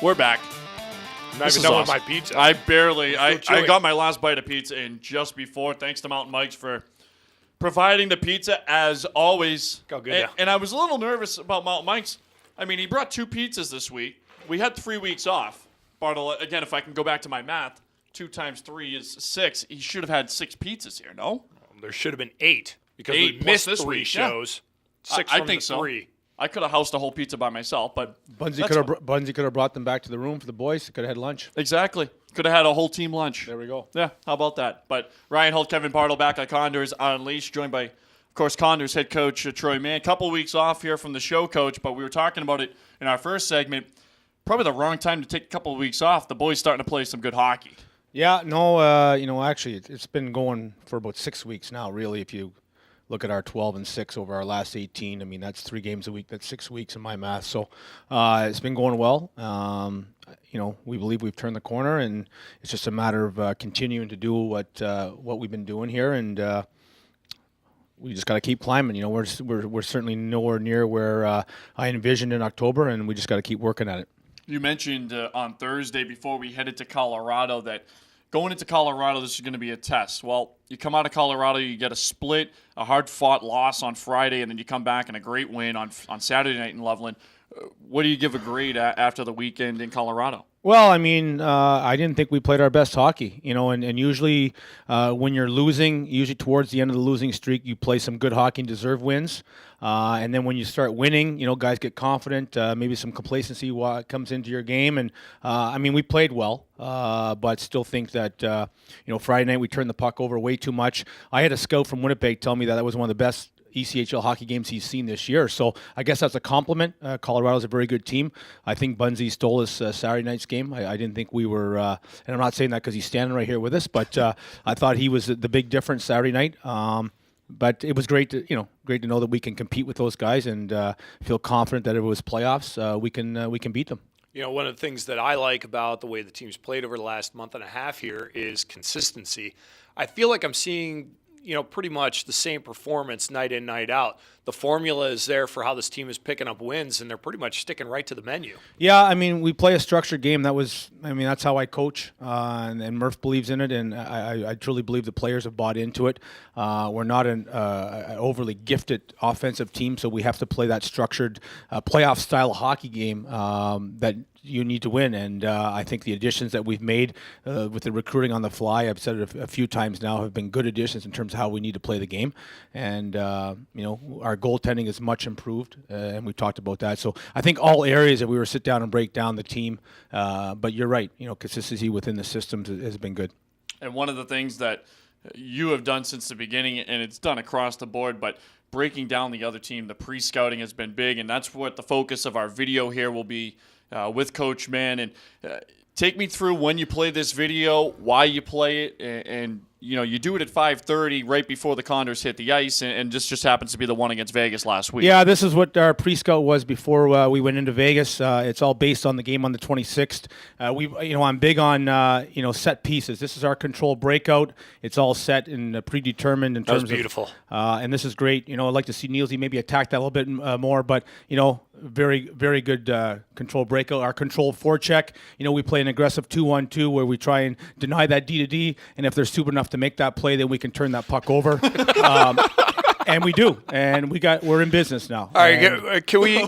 We're back. I'm not even done with my pizza. I got my last bite of pizza in just before. Thanks to Mountain Mike's for providing the pizza as always. Go good. And I was a little nervous about Mountain Mike's. I mean, he brought 2 pizzas this week. We had 3 weeks off. Bartle, again, if I can go back to my math, 2 times 3 is 6. He should have had 6 pizzas here, no? There should have been 8 because 8 we missed this 3 week, shows. Yeah. 6 I from think the so. 3. I could have housed a whole pizza by myself, but Bunsey could have brought them back to the room for the boys. Could have had lunch. Exactly. Could have had a whole team lunch. There we go. Yeah, how about that? But Ryan Holt, Kevin Bartle back at Condors on Unleashed, joined by, of course, Condors head coach Troy Mann. Couple weeks off here from the show, Coach, but we were talking about it in our first segment. Probably the wrong time to take a couple of weeks off. The boys starting to play some good hockey. Yeah, no, actually, it's been going for about 6 weeks now, really, if you look at our 12-6 over our last 18. I mean, that's 3 games a week. That's 6 weeks in my math. So it's been going well. We believe we've turned the corner, and it's just a matter of continuing to do what we've been doing here, and we just got to keep climbing. You know, we're certainly nowhere near where I envisioned in October, and we just got to keep working at it. You mentioned on Thursday before we headed to Colorado that going into Colorado, this is going to be a test. Well, you come out of Colorado, you get a split, a hard-fought loss on Friday, and then you come back and a great win on Saturday night in Loveland. What do you give a grade after the weekend in Colorado? Well, I mean, I didn't think we played our best hockey, and usually when you're losing, usually towards the end of the losing streak, you play some good hockey and deserve wins. And then when you start winning, guys get confident, maybe some complacency comes into your game. And, we played well, but still think that, Friday night we turned the puck over way too much. I had a scout from Winnipeg tell me that was one of the best ECHL hockey games he's seen this year. So I guess that's a compliment. Colorado's a very good team. I think Bunsey stole us Saturday night's game. I didn't think we were, and I'm not saying that because he's standing right here with us, but I thought he was the big difference Saturday night. But it was great to know that we can compete with those guys and feel confident that if it was playoffs, we can beat them. One of the things that I like about the way the team's played over the last month and a half here is consistency. I feel like I'm seeing pretty much the same performance night in, night out. The formula is there for how this team is picking up wins, and they're pretty much sticking right to the menu. Yeah, we play a structured game. That's how I coach, and Murph believes in it, and I truly believe the players have bought into it. We're not an overly gifted offensive team, so we have to play that structured playoff-style hockey game that you need to win, and I think the additions that we've made with the recruiting on the fly, I've said it a few times now, have been good additions in terms of how we need to play the game. And our goaltending is much improved, and we've talked about that. So I think all areas that we were sit down and break down the team. But you're right, consistency within the systems has been good. And one of the things that you have done since the beginning, and it's done across the board, but breaking down the other team, the pre-scouting has been big, and that's what the focus of our video here will be with Coach Mann. And take me through when you play this video, why you play it, and you do it at 5:30 right before the Condors hit the ice, and this just happens to be the one against Vegas last week. Yeah, this is what our pre-scout was before we went into Vegas. It's all based on the game on the 26th. I'm big on set pieces. This is our controlled breakout. It's all set and predetermined in terms of. That was beautiful. And this is great. I'd like to see Nielsen maybe attack that a little bit more, but very, very good controlled breakout. Our controlled forecheck. We play an aggressive 2-1-2 where we try and deny that D-to-D, and if they're stupid enough to make that play, then we can turn that puck over. And we do. And we're in business now. All right, can we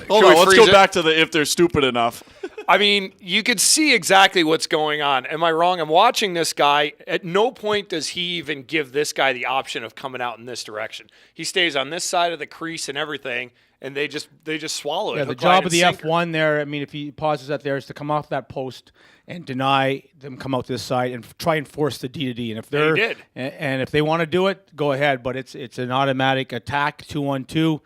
Hold on, let's go back to the if they're stupid enough. You could see exactly what's going on. Am I wrong? I'm watching this guy. At no point does he even give this guy the option of coming out in this direction. He stays on this side of the crease and everything, and they just swallow it. Yeah, the job of the F1 there, if he pauses that there, is to come off that post and deny them come out this side and try and force the D-to-D. And if they're he did. And if they want to do it, go ahead. But it's an automatic attack 2-1-2.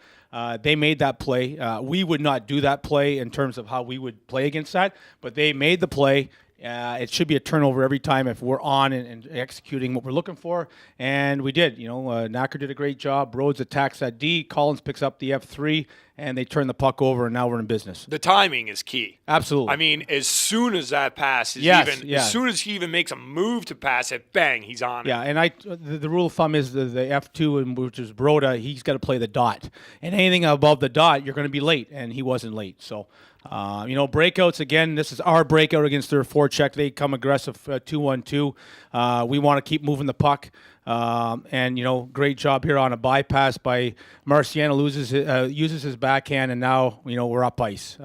They made that play. We would not do that play in terms of how we would play against that, but they made the play. It should be a turnover every time if we're on and executing what we're looking for, and we did. Knacker did a great job. Rhodes attacks that D. Collins picks up the F3, and they turn the puck over, and now we're in business. The timing is key. Absolutely. I mean, as soon as that pass is as soon as he even makes a move to pass it, bang, he's on it. Yeah, and the rule of thumb is the F2, which is Broda, he's got to play the dot. And anything above the dot, you're going to be late, and he wasn't late. So, breakouts, again, this is our breakout against their forecheck. They come aggressive 2-1-2. We want to keep moving the puck. Great job here on a bypass by Marciano, uses his backhand, and now, we're up ice.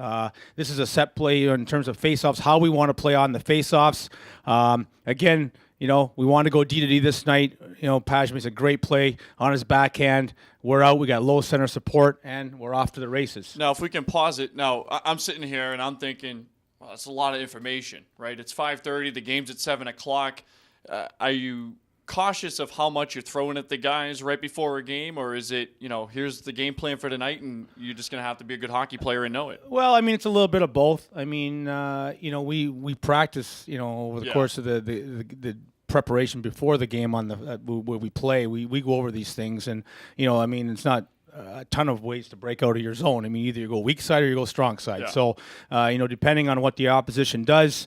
This is a set play in terms of faceoffs, how we want to play on the faceoffs. Again, we want to go D to D this night. Paj makes a great play on his backhand. We're out. We got low center support, and we're off to the races. Now, if we can pause it. Now, I'm sitting here, and I'm thinking, well, that's a lot of information, right? It's 5:30. The game's at 7 o'clock. Are you cautious of how much you're throwing at the guys right before a game, or is it, here's the game plan for tonight, and you're just going to have to be a good hockey player and know it? Well, I mean, it's a little bit of both. I mean, we practice, over the course of the preparation before the game on the where we play. We go over these things, and it's not a ton of ways to break out of your zone. I mean, either you go weak side or you go strong side. Yeah. So, depending on what the opposition does,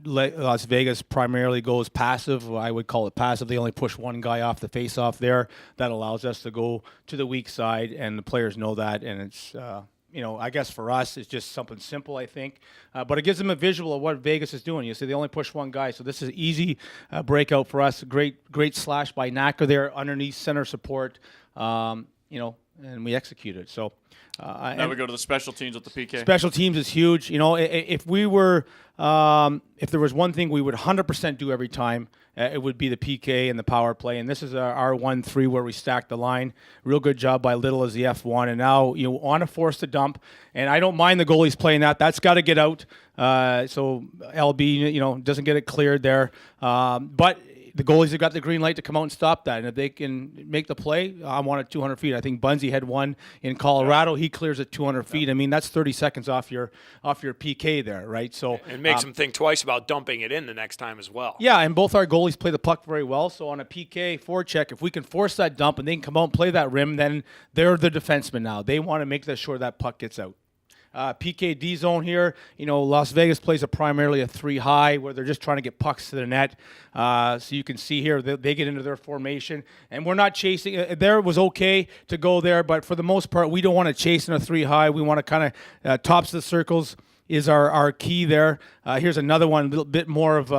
Las Vegas primarily goes passive. I would call it passive. They only push one guy off the face-off there. That allows us to go to the weak side, and the players know that, and it's I guess for us, it's just something simple, I think. But it gives them a visual of what Vegas is doing. You see, they only push one guy, so this is easy breakout for us. Great slash by Knacker there underneath center support, and we execute it. So now we go to the special teams with the PK. Special teams is huge. If we were, if there was one thing we would 100% do every time, it would be the PK and the power play. And this is our 1-3 where we stack the line. Real good job by Little as the F1. And now you want to force the dump. And I don't mind the goalies playing that. That's got to get out. So LB, doesn't get it cleared there. But the goalies have got the green light to come out and stop that. And if they can make the play, I want it 200 feet. I think Bunzy had one in Colorado. He clears it 200 feet. I mean, that's 30 seconds off your PK there, right? So it makes them think twice about dumping it in the next time as well. Yeah, and both our goalies play the puck very well. So on a PK forecheck, if we can force that dump and they can come out and play that rim, then they're the defenseman now. They want to make sure that puck gets out. PKD zone here, Las Vegas plays primarily a 3 high where they're just trying to get pucks to the net. So you can see here they get into their formation, and we're not chasing. There it was okay to go there, but for the most part, we don't want to chase in a 3 high. We want to kind of tops of the circles is our key there. Here's another one, a little bit more of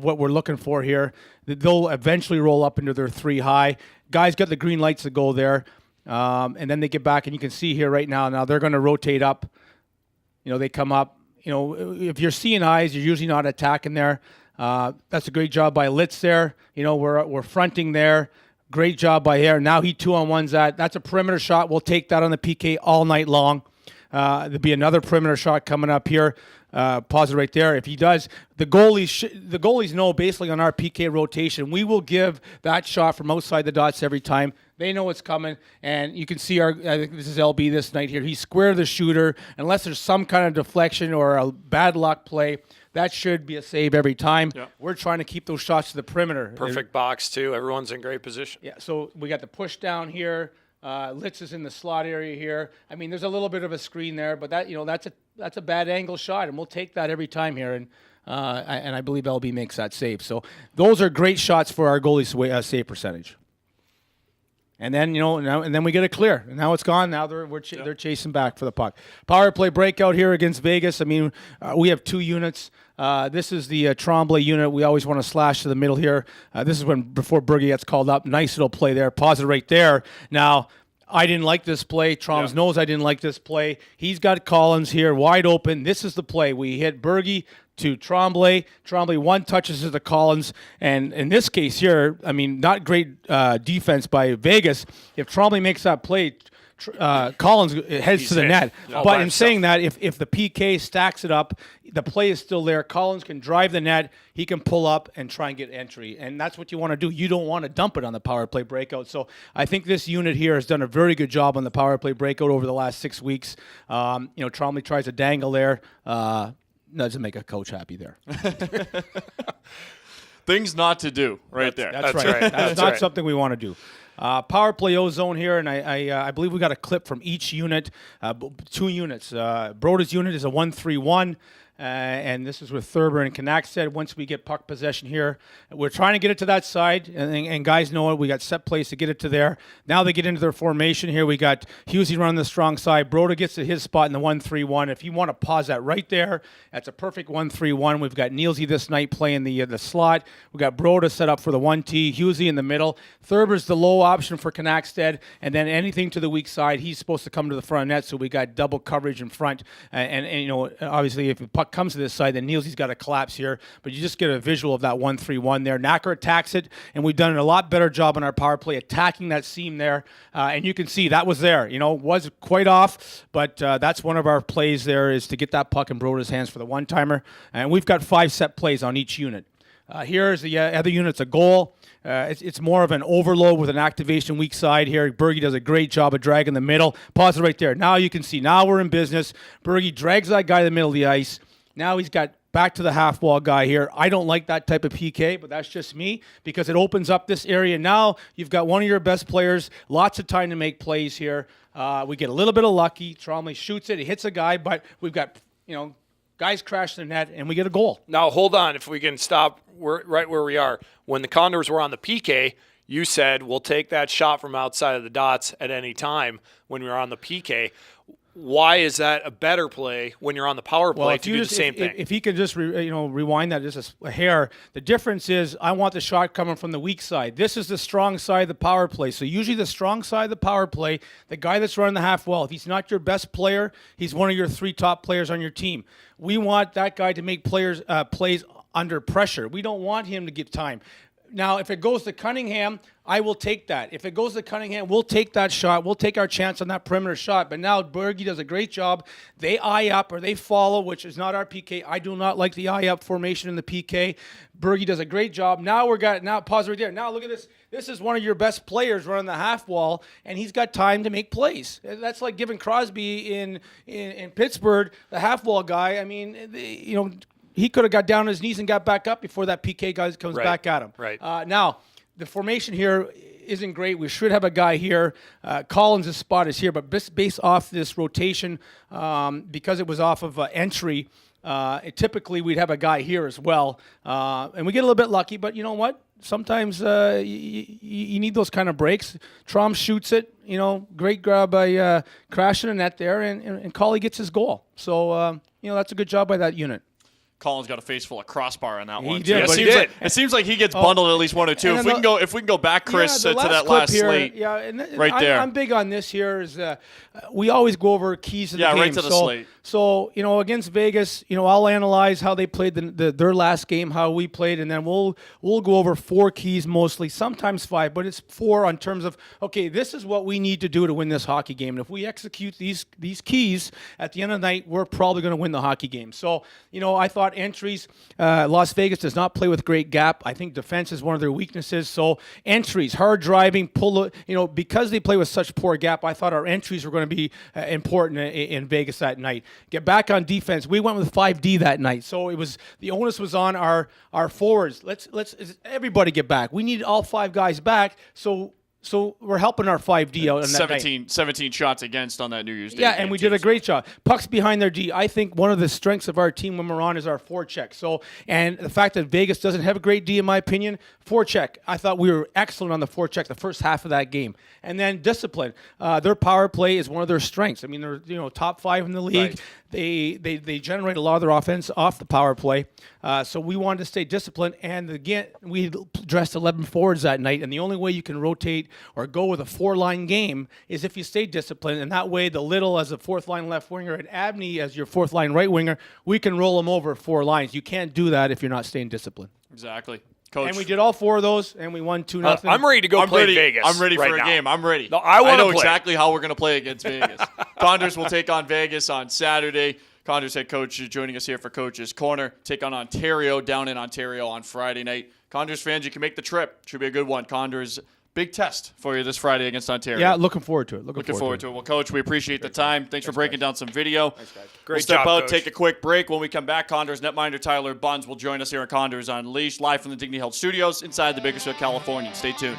what we're looking for here. They'll eventually roll up into their 3 high. Guys got the green lights to go there, and then they get back, and you can see here right now. Now they're going to rotate up. They come up. If you're seeing eyes, you're usually not attacking there. That's a great job by Litz there. We're fronting there. Great job by here. Now he 2-on-1's that. That's a perimeter shot. We'll take that on the PK all night long. There'll be another perimeter shot coming up here. Pause it right there. If he does, the goalies know basically on our PK rotation, we will give that shot from outside the dots every time. They know it's coming, and you can see I think this is LB this night here. He's square the shooter. Unless there's some kind of deflection or a bad luck play, that should be a save every time. Yeah. We're trying to keep those shots to the perimeter. Perfect box, too. Everyone's in great position. Yeah, so we got the push down here. Litz is in the slot area here. I mean, there's a little bit of a screen there, but that's a bad angle shot, and we'll take that every time here. And I believe LB makes that save. So those are great shots for our goalie's save percentage. And then and then we get it clear. And now it's gone. Now they're chasing back for the puck. Power play breakout here against Vegas. I mean, we have 2 units. This is the Tremblay unit. We always want to slash to the middle here. This is before Berge gets called up. Nice little play there. Pause it right there. Now, I didn't like this play. Troms knows I didn't like this play. He's got Collins here wide open. This is the play. We hit Berge to Tremblay. Tremblay 1 touches to the Collins. And in this case here, I mean, not great defense by Vegas. If Tremblay makes that play, Collins heads to the net. But in saying that, if the PK stacks it up, the play is still there. Collins can drive the net. He can pull up and try and get entry. And that's what you want to do. You don't want to dump it on the power play breakout. So I think this unit here has done a very good job on the power play breakout over the last 6 weeks. Tremblay tries a dangle there. Doesn't make a coach happy there. Things not to do right there. That's right. That's not something we want to do. Power play ozone here, and I believe we got a clip from each unit, 2 units. Broda's unit is a 1-3-1. And this is with Thurber and Knackstead. Once we get puck possession here, we're trying to get it to that side, and guys know it. We got set plays to get it to there. Now they get into their formation here. We got Husey running the strong side. Broda gets to his spot in the 1-3-1. If you want to pause that right there, that's a perfect 1-3-1. We've got Nielsen this night playing the slot. We've got Broda set up for the 1T. Husey in the middle. Thurber's the low option for Knackstead, and then anything to the weak side, he's supposed to come to the front net. So we got double coverage in front, and you know, obviously if the puck comes to this side, then Nielsen's got to collapse here. But you just get a visual of that 1-3-1 there. Knacker attacks it, and we've done a lot better job on our power play attacking that seam there. And you can see that was there. You know, was quite off, but that's one of our plays there is to get that puck in Broda's hands for the one-timer. And we've got 5 set plays on each unit. Here's the other unit's a goal. It's more of an overload with an activation weak side here. Berge does a great job of dragging the middle. Pause it right there. Now you can see. Now we're in business. Berge drags that guy to the middle of the ice. Now he's got back to the half wall guy here. I don't like that type of PK, but that's just me because it opens up this area. Now you've got one of your best players, lots of time to make plays here. We get a little bit of lucky. Tromley shoots it. He hits a guy, but we've got, you know, guys crash the net, and we get a goal. Now, hold on. If we can stop right where we are. When the Condors were on the PK, you said we'll take that shot from outside of the dots at any time when we were on the PK. Why is that a better play when you're on the power play to do the same thing? If he could just rewind that just a hair, the difference is I want the shot coming from the weak side. This is the strong side of the power play. So usually the strong side of the power play, the guy that's running the half wall, if he's not your best player, he's one of your 3 top players on your team. We want that guy to make plays under pressure. We don't want him to get time. Now, if it goes to Cunningham, I will take that. If it goes to Cunningham, we'll take that shot. We'll take our chance on that perimeter shot. But now Berge does a great job. They eye up or they follow, which is not our PK. I do not like the eye up formation in the PK. Berge does a great job. Now pause right there. Now look at this. This is one of your best players running the half wall, and he's got time to make plays. That's like giving Crosby in Pittsburgh, the half wall guy. I mean, he could have got down on his knees and got back up before that PK guy comes back at him. Right. Now, the formation here isn't great. We should have a guy here. Collins' spot is here, but based off this rotation, because it was off of entry, typically we'd have a guy here as well. And we get a little bit lucky, but you know what? Sometimes you need those kind of breaks. Trom shoots it, great grab by crashing the net there, and Colley gets his goal. So, that's a good job by that unit. Colin's got a face full of crossbar on that one. Did, it seems like he gets bundled at least 1 or 2. If we can go back, Chris, to that last slate, right there. I'm big on this here. Is we always go over keys of the game. Right to the slate. So against Vegas, I'll analyze how they played their last game, how we played, and then we'll go over 4 keys mostly, sometimes 5, but it's 4 on terms of this is what we need to do to win this hockey game. And if we execute these keys at the end of the night, we're probably going to win the hockey game. So I thought entries. Las Vegas does not play with great gap. I think defense is one of their weaknesses. So entries, hard driving, because they play with such poor gap, I thought our entries were going to be important in Vegas that night. Get back on defense. We went with 5D that night. So the onus was on our forwards. Let's everybody get back. We need all 5 guys back. So we're helping our 5D out on that night. 17 shots against on that New Year's Day. Yeah, and we did a great job. Pucks behind their D. I think one of the strengths of our team when we're on is our forecheck. And the fact that Vegas doesn't have a great D, in my opinion, forecheck. I thought we were excellent on the forecheck the first half of that game. And then discipline. Their power play is one of their strengths. I mean, they're top 5 in the league. Right. They generate a lot of their offense off the power play. So we wanted to stay disciplined. And again, we dressed 11 forwards that night. And the only way you can rotate or go with a 4-line game is if you stay disciplined. And that way, the Little as a 4th-line left winger and Abney as your 4th-line right winger, we can roll them over 4 lines. You can't do that if you're not staying disciplined. Exactly. Coach. And we did all 4 of those, and we won 2-0. I'm ready to go play Vegas. I'm ready right for a now. game. I'm ready. No, I know play. Exactly how we're going to play against Vegas. Condors will take on Vegas on Saturday. Condors head coach is joining us here for Coach's Corner. Take on Ontario down in Ontario on Friday night. Condors fans, you can make the trip. Should be a good one. Condors, big test for you this Friday against Ontario. Yeah, looking forward to it. Looking forward to it. Well, Coach, we appreciate the time. Thanks for breaking down some video. Thanks, guys. We'll step out, take a quick break. When we come back, Condors netminder Tyler Bunz will join us here at Condors Unleashed, live from the Dignity Health Studios inside the Bakersfield, California. Stay tuned.